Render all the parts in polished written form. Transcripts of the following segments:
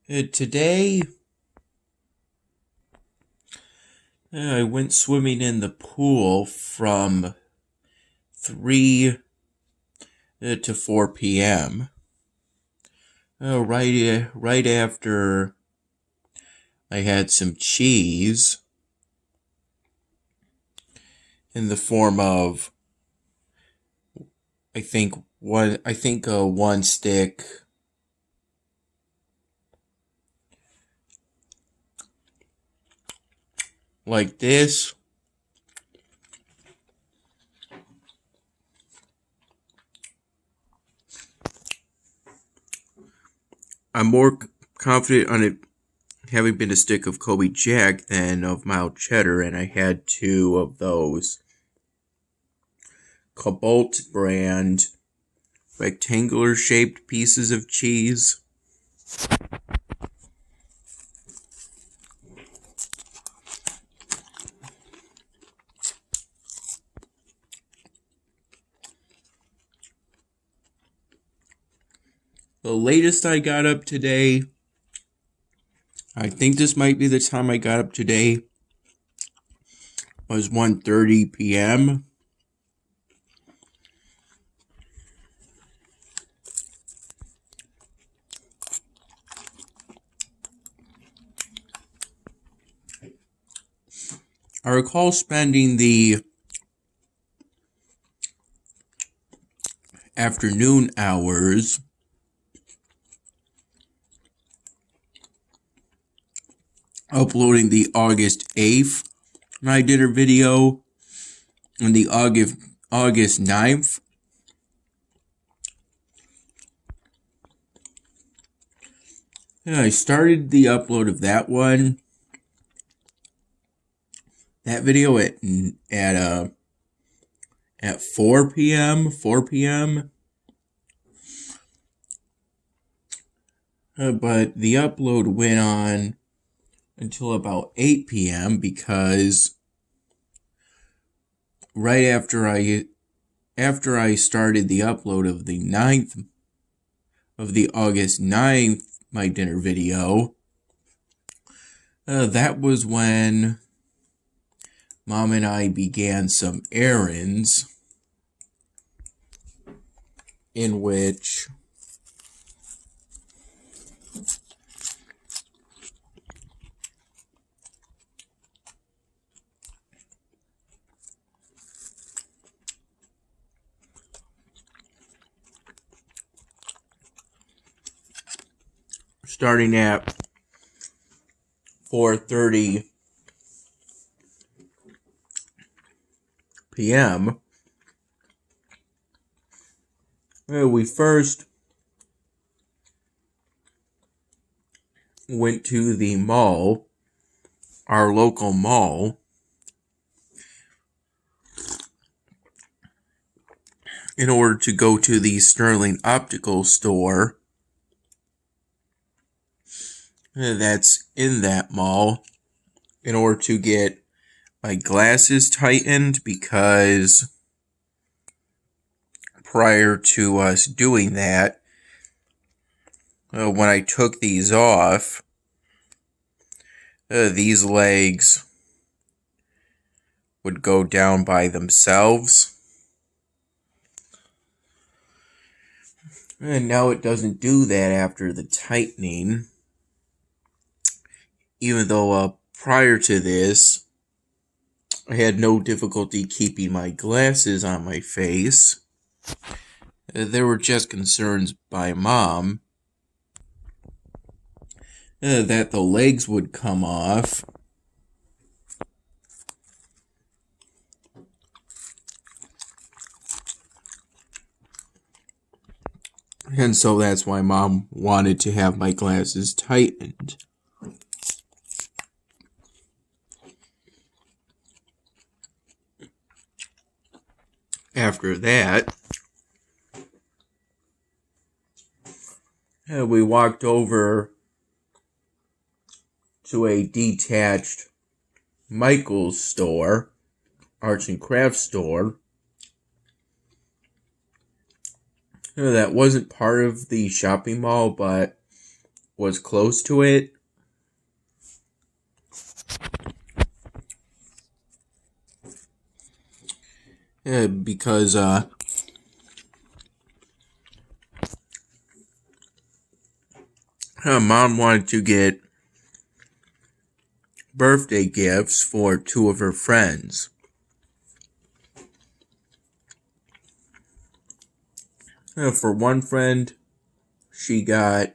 Today, I went swimming in the pool from 3 to 4 p.m. Right after I had some cheese in the form of, one stick like this. I'm more confident on it having been a stick of Kobe Jack than of mild cheddar, and I had two of those Cobalt brand rectangular shaped pieces of cheese. The latest I got up today, I think this might be the time I got up today, was 1:30 p.m. I recall spending the afternoon hours uploading the August 8th night dinner video and the August 9th. And I started the upload of that one. That video at 4 p.m. But the upload went on until about 8 p.m. because right after I started the upload of the August 9th my dinner video, that was when Mom and I began some errands in which starting at 4:30 p.m. We first went to the mall, our local mall, in order to go to the Sterling Optical store that's in that mall in order to get my glasses tightened, because prior to us doing that, when I took these off, these legs would go down by themselves. And now it doesn't do that after the tightening. Even though prior to this, I had no difficulty keeping my glasses on my face. There were just concerns by Mom that the legs would come off. And so that's why Mom wanted to have my glasses tightened. After that, we walked over to a detached Michael's store, arts and crafts store, that wasn't part of the shopping mall, but was close to it. Because her mom wanted to get birthday gifts for two of her friends. For one friend, she got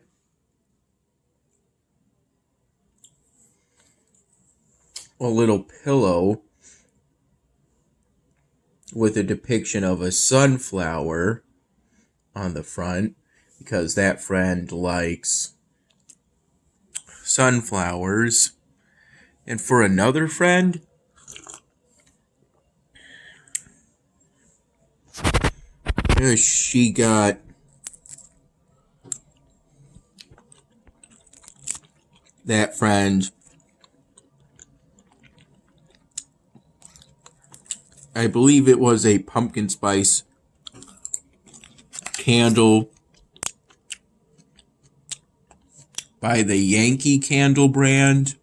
a little pillow with a depiction of a sunflower on the front, because that friend likes sunflowers. And for another friend, she got that friend, I believe it was a pumpkin spice candle by the Yankee Candle brand.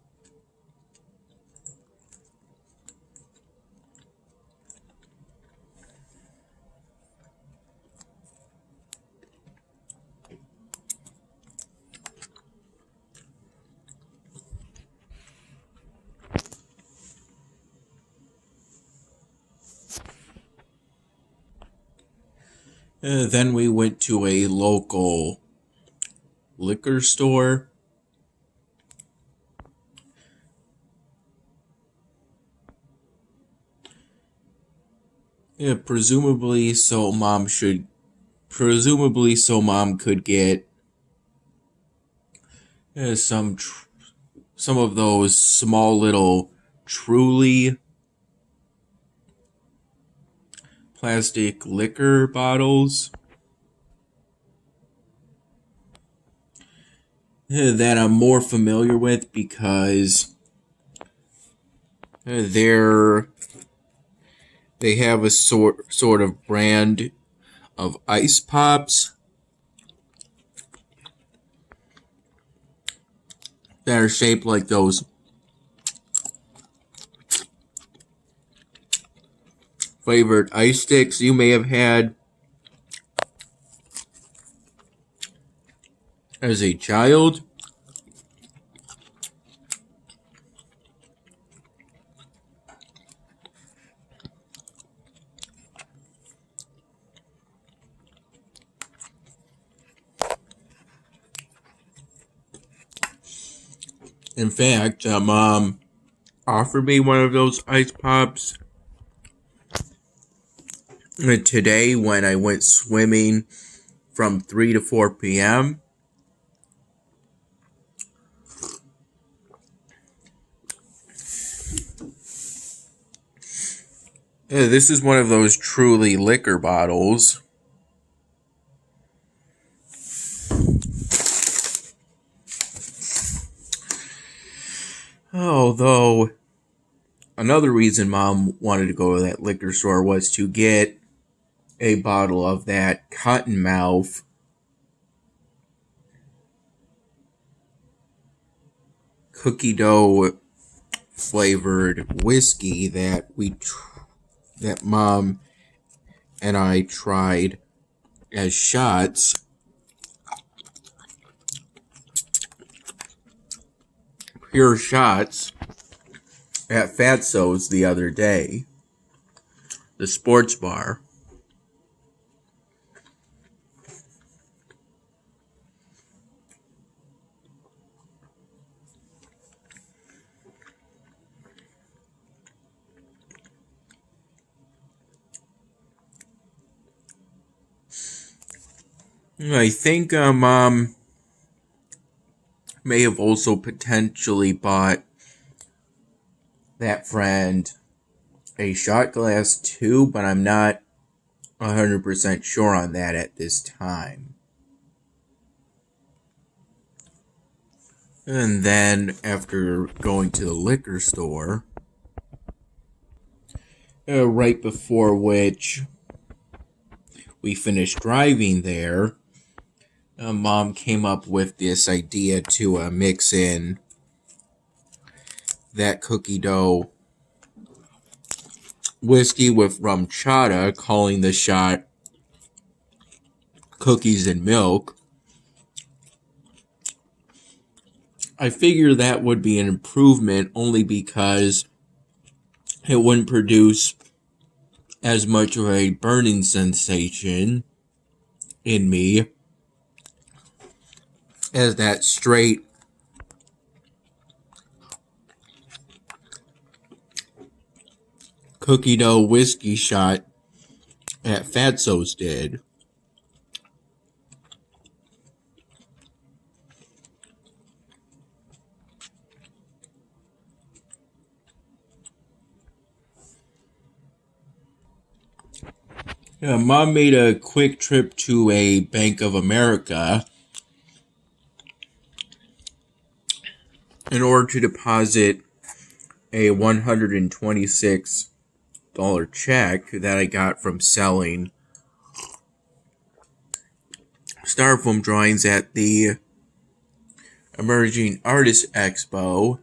Then we went to a local liquor store. Presumably so mom could get some of those small little Truly plastic liquor bottles that I'm more familiar with, because they have a sort of brand of ice pops that are shaped like those flavored ice sticks you may have had as a child. In fact, Mom offered me one of those ice pops today when I went swimming from 3 to 4 p.m. This is one of those Truly liquor bottles. Although, another reason Mom wanted to go to that liquor store was to get a bottle of that Cottonmouth cookie dough flavored whiskey that that Mom and I tried as shots. Pure shots at Fatso's the other day, the sports bar. I think Mom may have also potentially bought that friend a shot glass too, but I'm not 100% sure on that at this time. And then, after going to the liquor store, right before which we finished driving there, Mom came up with this idea to mix in that cookie dough whiskey with rum chata, calling the shot cookies and milk. I figure that would be an improvement only because it wouldn't produce as much of a burning sensation in me as that straight cookie dough whiskey shot at Fatso's did. Yeah, Mom made a quick trip to a Bank of America in order to deposit a $126 check that I got from selling styrofoam drawings at the Emerging Artist Expo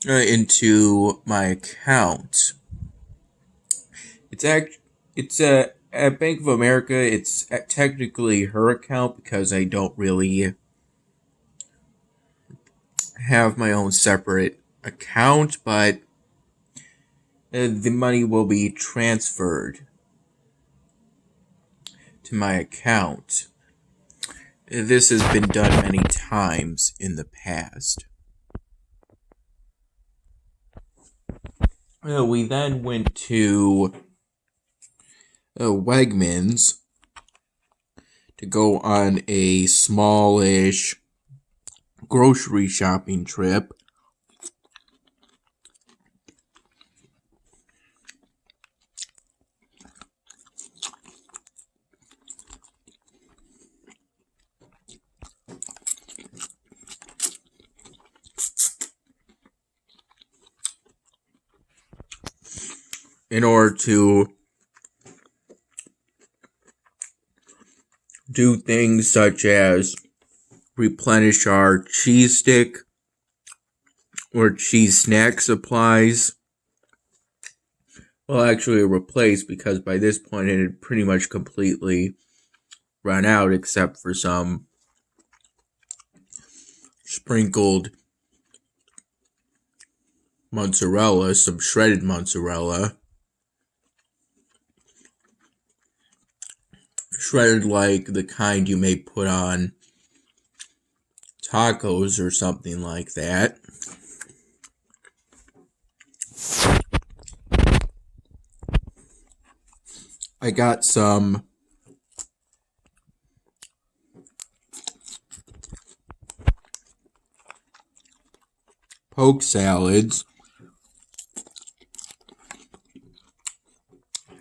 into my account. It's at Bank of America. It's technically her account because I don't really have my own separate account, but the money will be transferred to my account. This has been done many times in the past. We then went to Wegmans to go on a smallish grocery shopping trip. In order to do things such as replenish our cheese stick or cheese snack supplies. Well, actually replace, because by this point it had pretty much completely run out except for some sprinkled mozzarella, some shredded mozzarella. Shredded like the kind you may put on tacos or something like that. I got some poke salads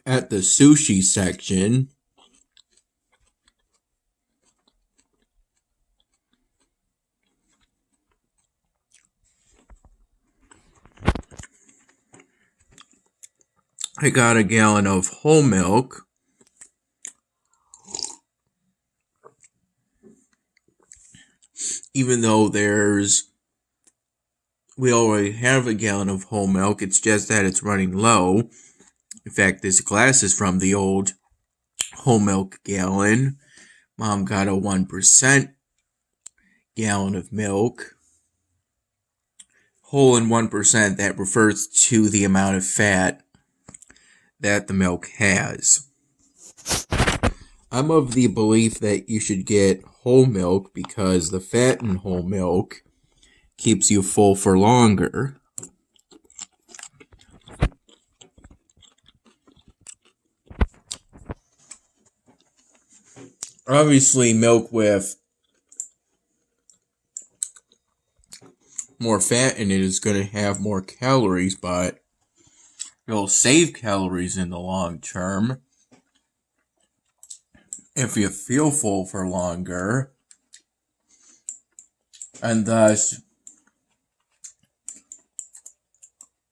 at the sushi section. I got a gallon of whole milk. Even though we already have a gallon of whole milk, it's just that it's running low. In fact, this glass is from the old whole milk gallon. Mom got a 1% gallon of milk. Whole and 1%, that refers to the amount of fat that the milk has. I'm of the belief that you should get whole milk because the fat in whole milk keeps you full for longer. Obviously, milk with more fat in it is going to have more calories, but it'll save calories in the long term if you feel full for longer, and thus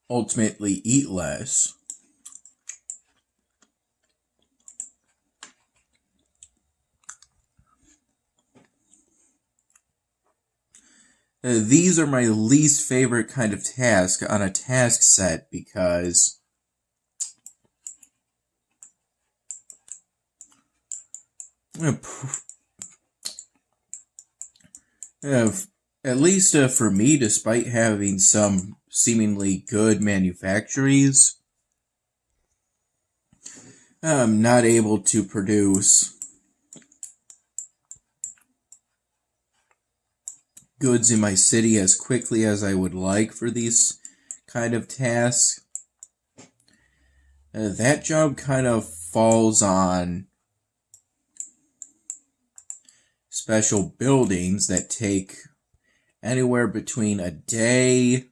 ultimately eat less. These are my least favorite kind of task on a task set because at least for me, despite having some seemingly good manufactories, I'm not able to produce goods in my city as quickly as I would like for these kind of tasks. That job kind of falls on special buildings that take anywhere between a day.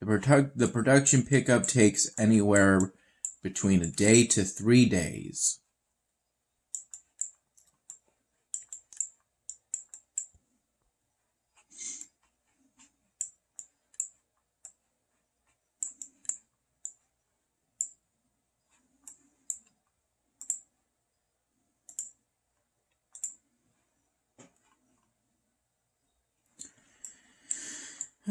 The production pickup takes anywhere between a day to 3 days.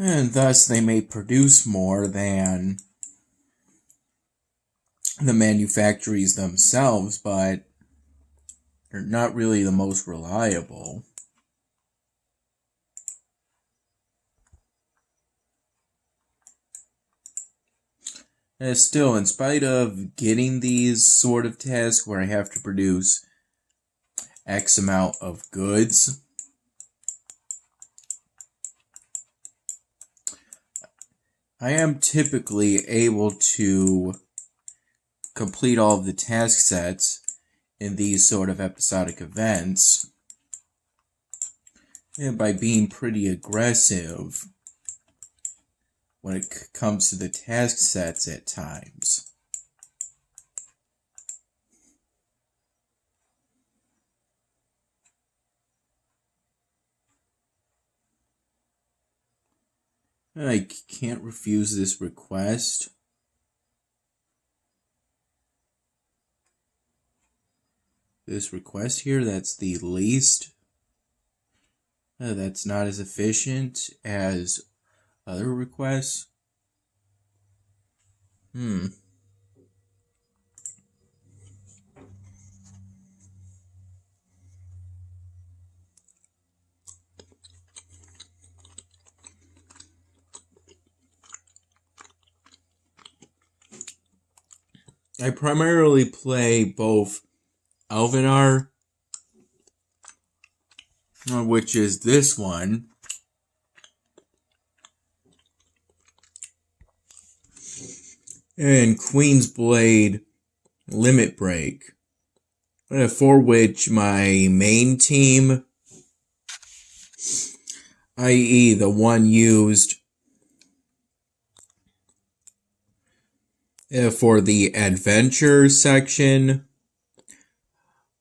And thus they may produce more than the manufactories themselves, but they're not really the most reliable. And still, in spite of getting these sort of tasks where I have to produce X amount of goods, I am typically able to complete all of the task sets in these sort of episodic events by being pretty aggressive when it comes to the task sets at times. I can't refuse this request. This request here, that's the least. That's not as efficient as other requests. I primarily play both Alvinar, which is this one, and Queen's Blade Limit Break, for which my main team, i.e. the one used for the adventure section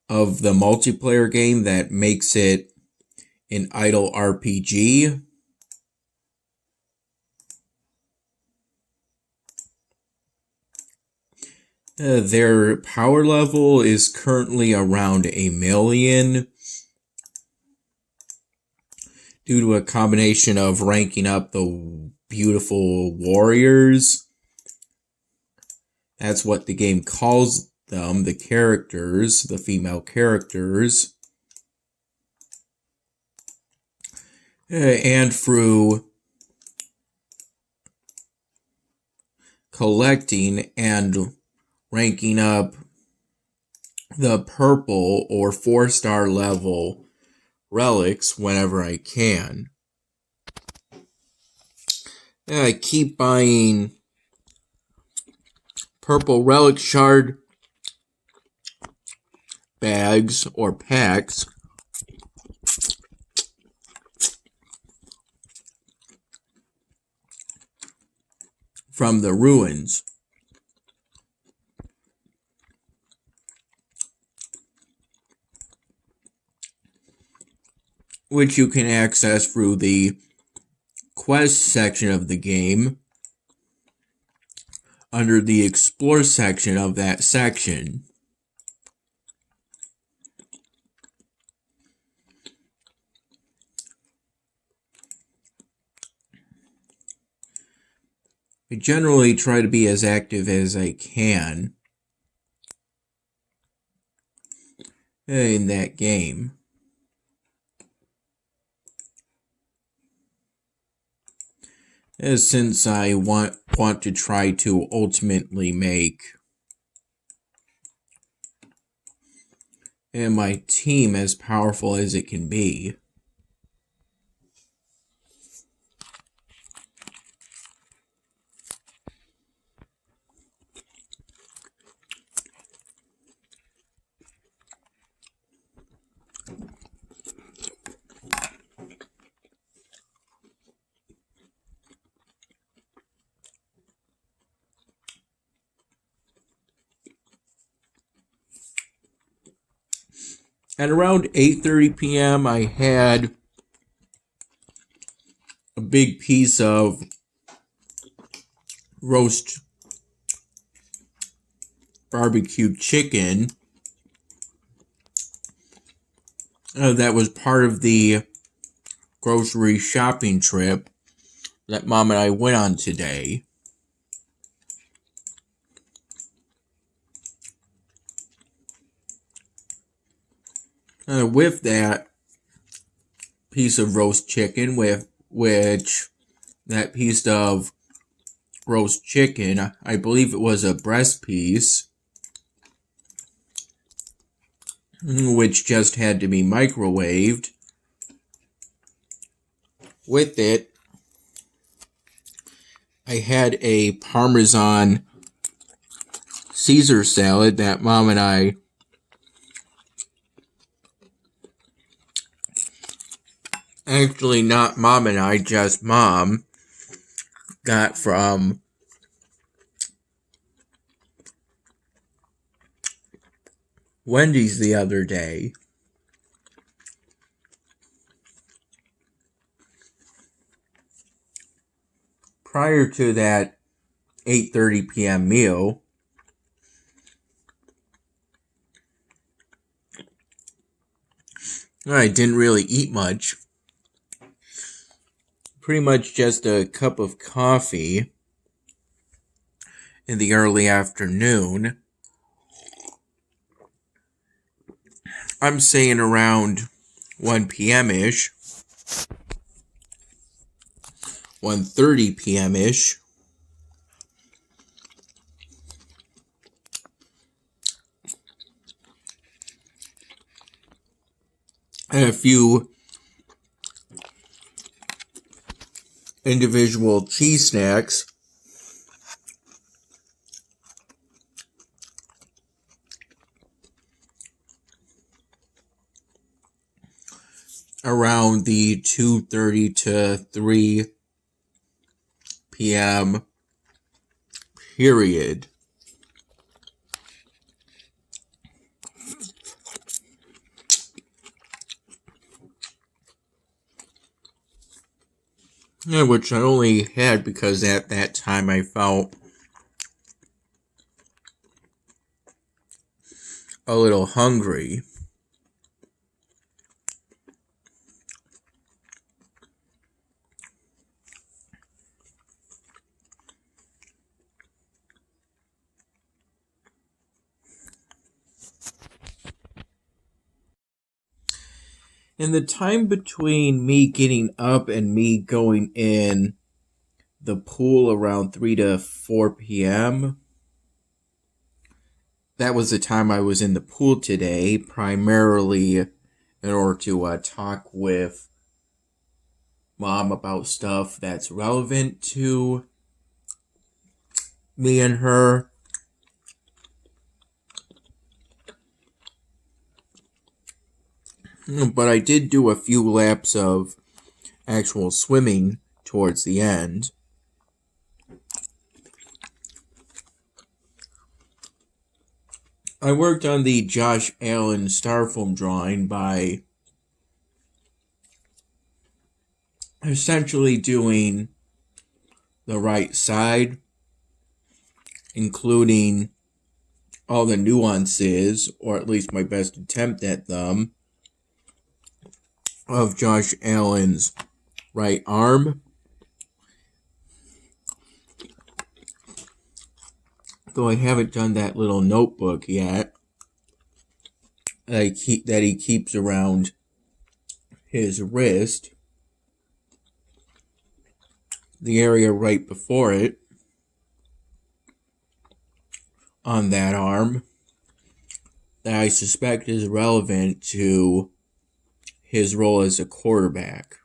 of the multiplayer game that makes it an idle RPG. Their power level is currently around 1 million due to a combination of ranking up the beautiful warriors. That's what the game calls them, the characters, the female characters. And through collecting and ranking up the purple or 4-star level relics whenever I can. I keep buying purple relic shard bags or packs from the ruins, which you can access through the quest section of the game under the explore section of that section. I generally try to be as active as I can in that game. Since I want to try to ultimately make my team as powerful as it can be. At around 8:30 p.m., I had a big piece of roast barbecued chicken that was part of the grocery shopping trip that Mom and I went on today. With that piece of roast chicken, that piece of roast chicken, I believe it was a breast piece, which just had to be microwaved. With it, I had a Parmesan Caesar salad that Mom and I actually not Mom and I, just Mom got from Wendy's the other day. Prior to that 8:30 p.m. meal, I didn't really eat much. Pretty much just a cup of coffee in the early afternoon. I'm saying around 1 p.m.-ish. 1:30 p.m.-ish. And a few individual cheese snacks. Around the 2:30 to 3 p.m. period. Yeah, which I only had because at that time I felt a little hungry. In the time between me getting up and me going in the pool around 3 to 4 p.m., that was the time I was in the pool today, primarily in order to talk with Mom about stuff that's relevant to me and her. But I did do a few laps of actual swimming towards the end. I worked on the Josh Allen Starfilm drawing by essentially doing the right side, including all the nuances, or at least my best attempt at them, of Josh Allen's right arm. though I haven't done that little notebook yet that he keeps around his wrist, the area right before it on that arm, that I suspect is relevant to his role as a quarterback.